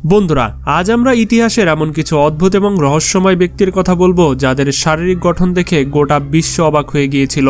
বন্ধুরা, আজ আমরা ইতিহাসের এমন কিছু অদ্ভুত এবং রহস্যময় ব্যক্তির কথা বলবো যাদের শারীরিক গঠন দেখে গোটা বিশ্ব অবাক হয়ে গিয়েছিল।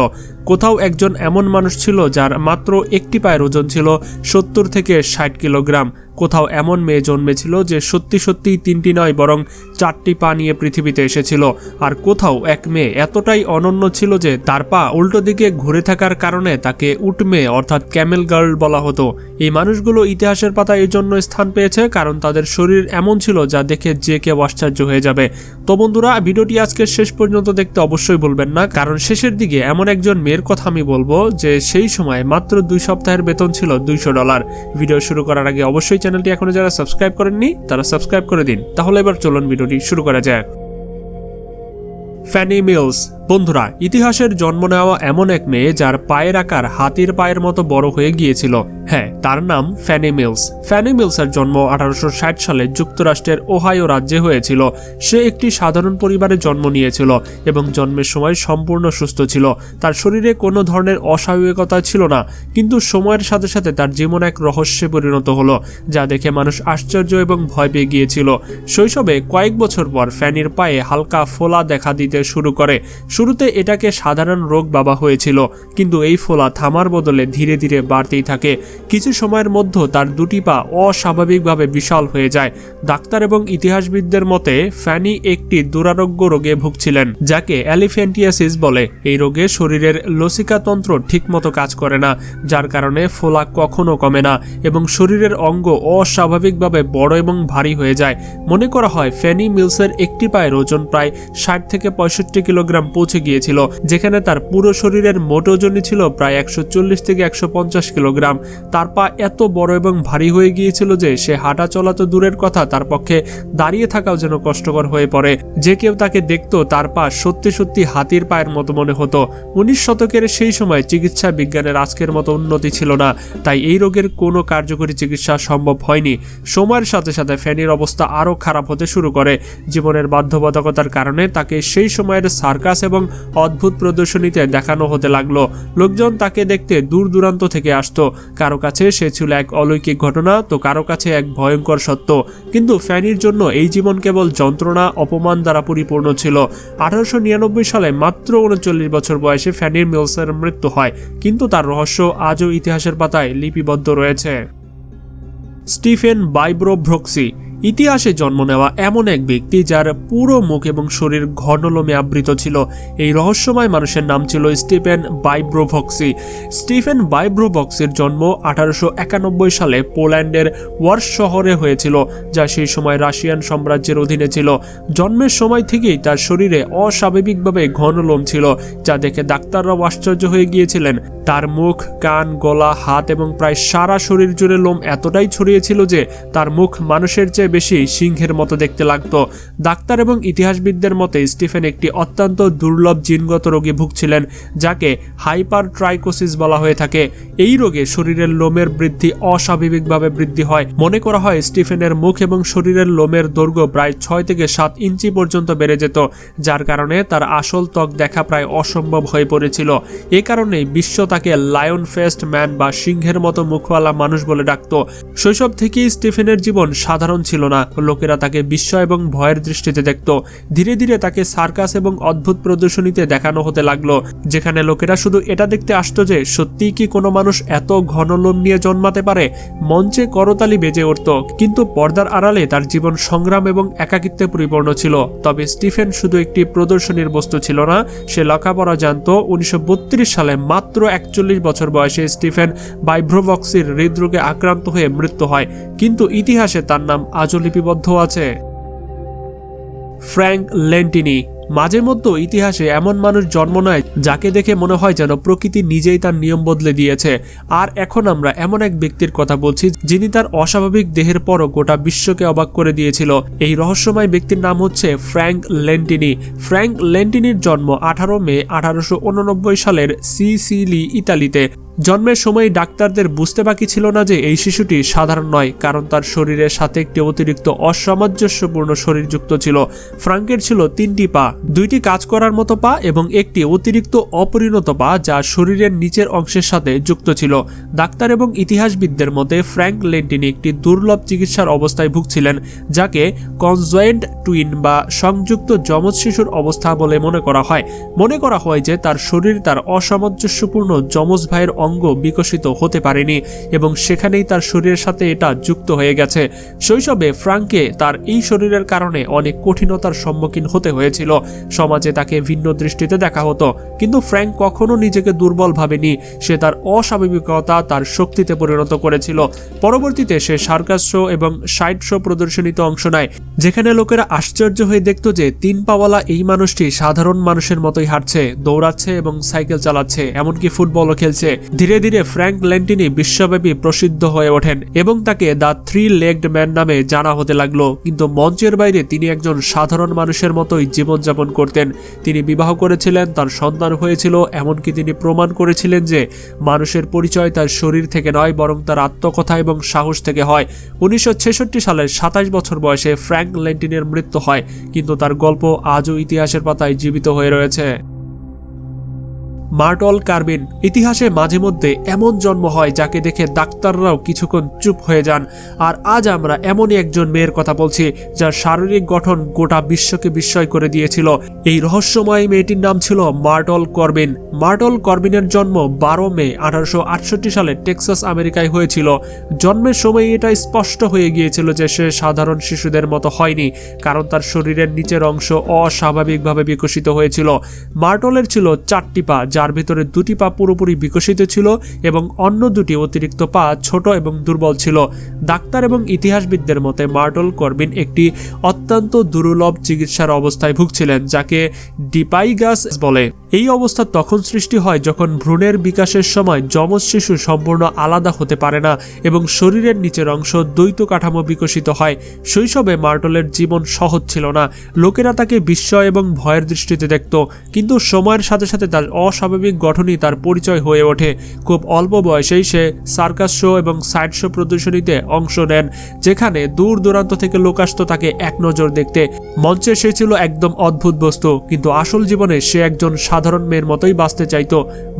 কোথাও একজন এমন মানুষ ছিল যার মাত্র একটি পায়ের ওজন ছিল 70 থেকে 60 কিলোগ্রাম। কোথাও এমন মেয়ে জন্মেছিল যে সত্যি সত্যিই 3টি নয় বরং 4টি পা নিয়ে পৃথিবীতে এসেছিল। আর কোথাও এক মেয়ে এতটাই অনন্য ছিল যে তার পা উল্টো দিকে ঘুরে থাকার কারণে তাকে উট মেয়ে অর্থাৎ ক্যামেল গার্ল বলা হতো। এই মানুষগুলো ইতিহাসের পাতায় এই জন্য স্থান পেয়েছে কারণ তাদের শরীর এমন ছিল যা দেখে যে কেউ আশ্চর্য হয়ে যাবে। তো বন্ধুরা, ভিডিওটি আজকের শেষ পর্যন্ত দেখতে অবশ্যই ভুলবেন না, কারণ শেষের দিকে এমন একজন মেয়ের কথা আমি বলবো যে সেই সময় মাত্র 2 সপ্তাহের বেতন ছিল $200। ভিডিও শুরু করার আগে অবশ্যই চ্যানেলটি এখনো যারা সাবস্ক্রাইব করেননি তারা সাবস্ক্রাইব করে দিন। তাহলে এবার চলুন ভিডিওটি শুরু করা যাক। ফ্যানি মিলস। বন্ধুরা, ইতিহাসের জন্ম নেওয়া এমন এক মেয়ে যার পায়ের আকার হাতির পায়ের মতো বড় হয়ে গিয়েছিল। হ্যাঁ, তার নাম ফ্যানি মিলস। ফ্যানি মিলসের জন্ম 1860 সালে যুক্তরাষ্ট্রের ওহাইও রাজ্যে হয়েছিল। সে একটি সাধারণ পরিবারে জন্ম নিয়েছিল এবং জন্মের সময় সম্পূর্ণ সুস্থ ছিল। তার শরীরে কোনো ধরনের অস্বাভাবিকতা ছিল না, কিন্তু সময়ের সাথে সাথে তার জীবন এক রহস্যে পরিণত হলো যা দেখে মানুষ আশ্চর্য এবং ভয় পেয়ে গিয়েছিল। শৈশবে কয়েক বছর পর ফ্যানির পায়ে হালকা ফোলা দেখা দিতে শুরু করে। শুরুতে এটাকে সাধারণ রোগ ভাবা হয়েছিল, কিন্তু এই ফোলা থামার বদলে ধীরে ধীরে বাড়তেই থাকে। কিছু সময়ের মধ্যে তার 2টি পা অস্বাভাবিকভাবে বিশাল হয়ে যায়। ডাক্তার এবং ইতিহাসবিদদের মতে ফ্যানি একটি দুরারোগ্য রোগে ভুগছিলেন যাকে এলিফ্যান্টিয়াসিস বলে। এই রোগে শরীরের লসিকাতন্ত্র ঠিকমতো কাজ করে না, যার কারণে ফোলা কখনো কমে না এবং শরীরের অঙ্গ অস্বাভাবিকভাবে বড় এবং ভারী হয়ে যায়। মনে করা হয় ফ্যানি মিলসের একটি পায়ের ওজন প্রায় 60 থেকে 65 কিলোগ্রাম পৌঁছে গিয়েছিল, যেখানে তার পুরো শরীরের মোট ওজনই ছিল প্রায় 140 থেকে 150 কিলোগ্রাম। তার পা এত বড় এবং ভারী হয়ে গিয়েছিল যে সে হাঁটা চলা তো দূরের কথা, তার পক্ষে দাঁড়িয়ে থাকাও যেন কষ্টকর হয়ে পড়ে। যে কেউ তাকে দেখতো তার পা সত্যি সত্যি হাতির পায়ের মতো মনে হতো। 19 শতকের সেই সময় চিকিৎসা বিজ্ঞানের আজকের মতো উন্নতি ছিল না, তাই এই রোগের কোনো কার্যকরী চিকিৎসা সম্ভব হয়নি। সময়ের সাথে সাথে ফ্যানির অবস্থা আরও খারাপ হতে শুরু করে। জীবনের বাধ্যবাধকতার কারণে তাকে সেই সময়ের সার্কাস এবং অদ্ভুত প্রদর্শনীতে দেখানো হতে লাগলো। লোকজন তাকে দেখতে দূর দূরান্ত থেকে আসতো। কারো কাছে সে ছিল এক অলৌকিক ঘটনা, তো কারো কাছে এক ভয়ঙ্কর সত্য। কিন্তু ফ্যানির জন্য এই জীবন কেবল যন্ত্রণা অপমান দ্বারা পরিপূর্ণ ছিল। 1899 সালে মাত্র 39 বছর বয়সে ফ্যানি মিলসের মৃত্যু হয়, কিন্তু তার রহস্য আজও ইতিহাসের পাতায় লিপিবদ্ধ রয়েছে। স্টিফেন বাইব্রোভস্কি। ইতিহাসে জন্ম নেওয়া এমন এক ব্যক্তি যার পুরো মুখ এবং শরীর ঘন লোমে আবৃত ছিল। এই রহস্যময় মানুষের নাম ছিল স্টিফেন বাইব্রোভস্কি। স্টিফেন বাইব্রোভস্কির জন্ম 1891 সালে পোল্যান্ডের ওয়ার্স শহরে হয়েছিল, যা সেই সময় রাশিয়ান সাম্রাজ্যের অধীনে ছিল। জন্মের সময় থেকেই তার শরীরে অস্বাভাবিকভাবে ঘন লোম ছিল, যা দেখে ডাক্তাররাও আশ্চর্য হয়ে গিয়েছিলেন। তার মুখ, কান, গলা, হাত এবং প্রায় সারা শরীর জুড়ে লোম এতটাই ছড়িয়েছিল যে তার মুখ মানুষের চেয়ে বেশি সিংহের মতো দেখতে লাগতো। ডাক্তার এবং ইতিহাসবিদদের মতে স্টিফেন একটি অত্যন্ত দুর্লভ জিনগত রোগে ভুগছিলেন যাকে হাইপারট্রাইকোসিস বলা হয়ে থাকে। এই রোগে শরীরের লোমের বৃদ্ধি অস্বাভাবিকভাবে বৃদ্ধি হয়। মনে করা হয় স্টিফেনের মুখ এবং শরীরের লোমের দৈর্ঘ্য প্রায় 6 থেকে 7 ইঞ্চি পর্যন্ত বেড়ে যেত, যার কারণে তার আসল ত্বক দেখা প্রায় অসম্ভব হয়ে পড়েছিল। এ কারণে বিশ্ব তাকে লায়ন ফেস্ট ম্যান বা সিংহের মতো মুখওয়ালা মানুষ বলে ডাকত। শৈশব থেকেই স্টিফেনের জীবন সাধারণ ছিল না। লোকেরা তাকে বিস্ময় এবং ভয়ের দৃষ্টিতে দেখত। ধীরে ধীরে তাকে সার্কাস এবং অদ্ভুত প্রদর্শনীতে দেখানো হতে লাগলো, যেখানে লোকেরা শুধু এটা দেখতে আসতো যে সত্যিই কি কোনো মানুষ এত ঘন লোম নিয়ে জন্মাতে পারে। মঞ্চে করতালি বেজে উঠত, কিন্তু পর্দার আড়ালে তার জীবন সংগ্রাম এবং একাকিত্বে পরিপূর্ণ ছিল। তবে স্টিফেন শুধু একটি প্রদর্শনীর বস্তু ছিল না, সে লেখাপড়া জানত। 1932 সালে মাত্র 41 বছর বয়সে স্টিফেন বাইব্রোভস্কির হৃদরোগে আক্রান্ত হয়ে মৃত্যু হয়, কিন্তু ইতিহাসে তার নাম আজও লিপিবদ্ধ আছে। ফ্র্যাঙ্ক লেন্টিনি। মাঝে মধ্যে ইতিহাসে এমন মানুষ জন্ম নেয় যাকে দেখে মনে হয় যেন প্রকৃতি নিজেই তার নিয়ম বদলে দিয়েছে। আর এখন আমরা এমন এক ব্যক্তির কথা বলছি যিনি তার অস্বাভাবিক দেহের পরও গোটা বিশ্বকে অবাক করে দিয়েছিল। এই রহস্যময় ব্যক্তির নাম হচ্ছে ফ্র্যাঙ্ক লেন্টিনি। ফ্র্যাঙ্ক লেন্টিনির জন্ম 18 মে 1889 সালের সিসিলি, ইতালিতে। জন্মের সময় ডাক্তারদের বুঝতে বাকি ছিল না যে এই শিশুটি সাধারণ নয়, কারণ তার শরীরের সাথে একটি অতিরিক্ত অসামঞ্জস্যপূর্ণ শরীর যুক্ত ছিল। ফ্রাঙ্কের ছিল 3টি পা, 2টি কাজ করার মতো পা এবং একটি অতিরিক্ত অপরিণত পা যা শরীরের নিচের অংশের সাথে যুক্ত ছিল। ডাক্তার এবং ইতিহাসবিদদের মতে ফ্র্যাঙ্ক লেন্টিনি একটি দুর্লভ চিকিৎসার অবস্থায় ভুগছিলেন, যাকে কনজয়েন্ট টুইন বা সংযুক্ত যমজ শিশুর অবস্থা বলে মনে করা হয়। মনে করা হয় যে তার শরীর তার অসামঞ্জস্যপূর্ণ যমজ ভাইয়ের অঙ্গ বিকশিত হতে পারেনি এবং সেখানেই তার শরীরের সাথে এটা যুক্ত হয়ে গেছে। শৈশবে ফ্রাঙ্ককে তার এই শরীরের কারণে অনেক কঠিনতার সম্মুখীন হতে হয়েছিল। সমাজে তাকে ভিন্ন দৃষ্টিতে দেখা হতো, কিন্তু ফ্র্যাঙ্ক কখনো নিজেকে দুর্বল ভাবেনি। সে তার অস্বাভাবিকতা তার শক্তিতে পরিণত করেছিল। পরবর্তীতে সে সার্কাস শো এবং সাইড শো প্রদর্শনীতে অংশ নেয়, যেখানে লোকেরা আশ্চর্য হয়ে দেখত যে 3 পাওয়ালা এই মানুষটি সাধারণ মানুষের মতোই হাঁটছে, দৌড়াচ্ছে এবং সাইকেল চালাচ্ছে, এমনকি ফুটবলও খেলছে। ধীরে ধীরে ফ্র্যাঙ্ক লেন্টিনি বিশ্বব্যাপী প্রসিদ্ধ হয়ে ওঠেন এবং তাকে দ্য 3-legged ম্যান নামে জানা হতে লাগলো। কিন্তু মঞ্চের বাইরে তিনি একজন সাধারণ মানুষের মতোই জীবনযাপন করতেন। তিনি বিবাহ করেছিলেন, তার সন্তান হয়েছিল, এমনকি তিনি প্রমাণ করেছিলেন যে মানুষের পরিচয় তার শরীর থেকে নয়, বরং তার আত্মকথা এবং সাহস থেকে হয়। 1966 সালের 27 বছর বয়সে ফ্র্যাঙ্ক লেন্টিনের মৃত্যু হয়, কিন্তু তার গল্প আজও ইতিহাসের পাতায় জীবিত হয়ে রয়েছে। মার্টল কার্বিন। ইতিহাসে মাঝে মধ্যে এমন জন্ম হয় যাকে দেখে ডাক্তাররাও কিছুক্ষণ চুপ হয়ে যান। আর আজ আমরা এমনই একজন মেয়ের কথা বলছি যার শারীরিক গঠন গোটা বিশ্বকে বিস্ময় করে দিয়েছিল। এই রহস্যময় মেয়েটির নাম ছিল মার্টল কর্বিন। মার্টল কর্বিনের জন্ম 12 মে 1868 সালে টেক্সাস, আমেরিকায় হয়েছিল। জন্মের সময় এটা স্পষ্ট হয়ে গিয়েছিল যে সে সাধারণ শিশুদের মতো হয়নি, কারণ তার শরীরের নিচের অংশ অস্বাভাবিকভাবে বিকশিত হয়েছিল। মার্টলের ছিল 4টি পা, যার ভিতরে 2টি পা পুরোপুরি বিকশিত ছিল এবং অন্য 2টি অতিরিক্ত পা ছোট এবং দুর্বল ছিল। ডাক্তার এবং ইতিহাসবিদদের মতে মার্টল কর্বিন একটি অত্যন্ত দুর্লভ চিকিৎসার অবস্থায় ভুগছিলেন, যাকে ডিপাইগাস বলে। এই অবস্থা তখন সৃষ্টি হয় যখন ভ্রূণের বিকাশের সময় যমজ শিশু সম্পূর্ণ আলাদা হতে পারে না এবং শরীরের নিচের অংশ দ্বৈত কাঠামো বিকশিত হয়। শৈশবে মার্টলের জীবন সহজ ছিল না। লোকেরা তাকে বিস্ময় এবং ভয়ের দৃষ্টিতে দেখত, কিন্তু সময়ের সাথে সাথে তার অস্বাভাবিক গঠনই তার পরিচয় হয়ে ওঠে। খুব অল্প বয়সেই সে সার্কাস শো এবং সাইড শো প্রদর্শনীতে অংশ নেন, যেখানে দূর দূরান্ত থেকে লোক আসত তাকে এক নজর দেখতে। মঞ্চে সে ছিল একদম অদ্ভুত বস্তু, কিন্তু আসল জীবনে সে একজন সাধারণ মেয়ের মতোই বাঁচতে চাইত।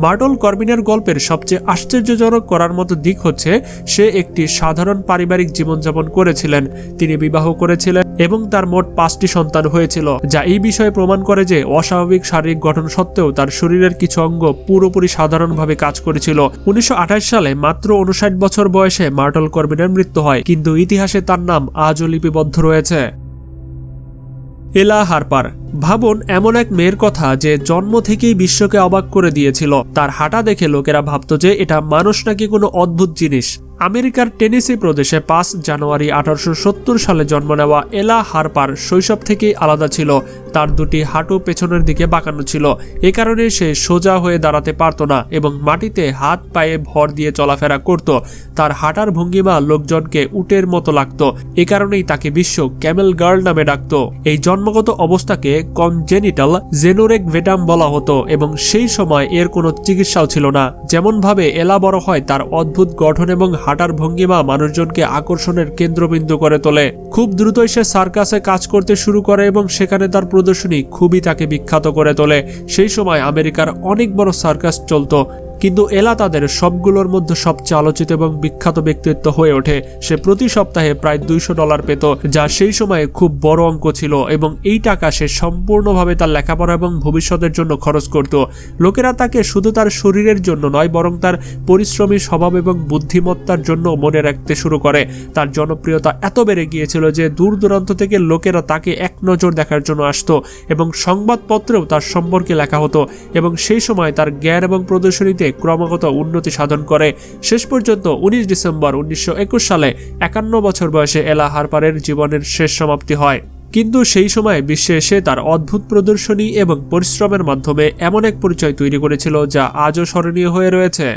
মার্টল কর্বিনের গল্পের সবচেয়ে আশ্চর্যজনক করার মতো দিক হচ্ছে সে একটি সাধারণ পারিবারিক জীবনযাপন করেছিলেন। তিনি বিবাহ করেছিলেন এবং তার মোট 5টি সন্তান হয়েছিল, যা এই বিষয়ে প্রমাণ করে যে অস্বাভাবিক শারীরিক গঠন সত্ত্বেও তার শরীরের কিছু অঙ্গ পুরোপুরি সাধারণভাবে কাজ করেছিল। 1928 সালে মাত্র 59 বছর বয়সে মার্টল কর্বিনের মৃত্যু হয়, কিন্তু ইতিহাসে তার নাম আজও লিপিবদ্ধ রয়েছে। এলা হারপার। ভাবুন এমন এক মেয়ের কথা যে জন্ম থেকেই বিশ্বকে অবাক করে দিয়েছিল। তার হাঁটা দেখে লোকেরা ভাবত যে এটা মানুষ নাকি কোনো অদ্ভুত জিনিস। আমেরিকার টেনেসি প্রদেশে 5 জানুয়ারি 1870 সালে জন্ম নেওয়া এলা হারপার শৈশব থেকেই আলাদা ছিল। তার 2টি হাঁটু পেছনের দিকে বাঁকানো ছিল, এ কারণে সে সোজা হয়ে দাঁড়াতে পারত না এবং মাটিতে হাত পায়ে ভর দিয়ে চলাফেরা করত। তার হাঁটার ভঙ্গিমা লোকজনকে উটের মতো লাগত, এ কারণেই তাকে বিশ্ব ক্যামেল গার্ল নামে ডাকত। এই জন্মগত অবস্থাকে কনজেনিটাল জেনোরেগভেটাম বলা হতো এবং সেই সময় এর কোনো চিকিৎসাও ছিল না। যেমন ভাবে এলা বড় হয়, তার অদ্ভুত গঠন এবং হাঁটার ভঙ্গিমা মানুষজনকে আকর্ষণের কেন্দ্রবিন্দু করে তোলে। খুব দ্রুতই সে সার্কাসে কাজ করতে শুরু করে এবং সেখানে তার প্রদর্শনী খুবই তাকে বিখ্যাত করে তোলে। সেই সময় আমেরিকার অনেক বড় সার্কাস চলতো, কিন্তু এলা তাদের সবগুলোর মধ্যে সবচেয়ে আলোচিত এবং বিখ্যাত ব্যক্তিত্ব হয়ে ওঠে। সে প্রতি সপ্তাহে প্রায় $200 পেত, যা সেই সময়ে খুব বড় অঙ্ক ছিল এবং এই টাকা সে সম্পূর্ণভাবে তার লেখাপড়া এবং ভবিষ্যতের জন্য খরচ করত। লোকেরা তাকে শুধু তার শরীরের জন্য নয়, বরং তার পরিশ্রমী স্বভাব এবং বুদ্ধিমত্তার জন্য মনে রাখতে শুরু করে। তার জনপ্রিয়তা এত বেড়ে গিয়েছিল যে দূর দূরান্ত থেকে লোকেরা তাকে এক নজর দেখার জন্য আসত এবং সংবাদপত্রেও তার সম্পর্কে লেখা হতো এবং সেই সময় তার জ্ঞান এবং প্রদর্শনীতে ক্রমাগত উন্নতি সাধন করে। শেষ পর্যন্ত 19 ডিসেম্বর 1921 সালে 51 বছর বয়সে এলা হারপারের জীবনের শেষ সমাপ্তি হয়। কিন্তু সেই সময় বিশ্বে এসে তার অদ্ভুত প্রদর্শনী এবং পরিশ্রমের মাধ্যমে এমন এক পরিচয় তৈরি করেছিল যা আজও স্মরণীয় হয়ে রয়েছে।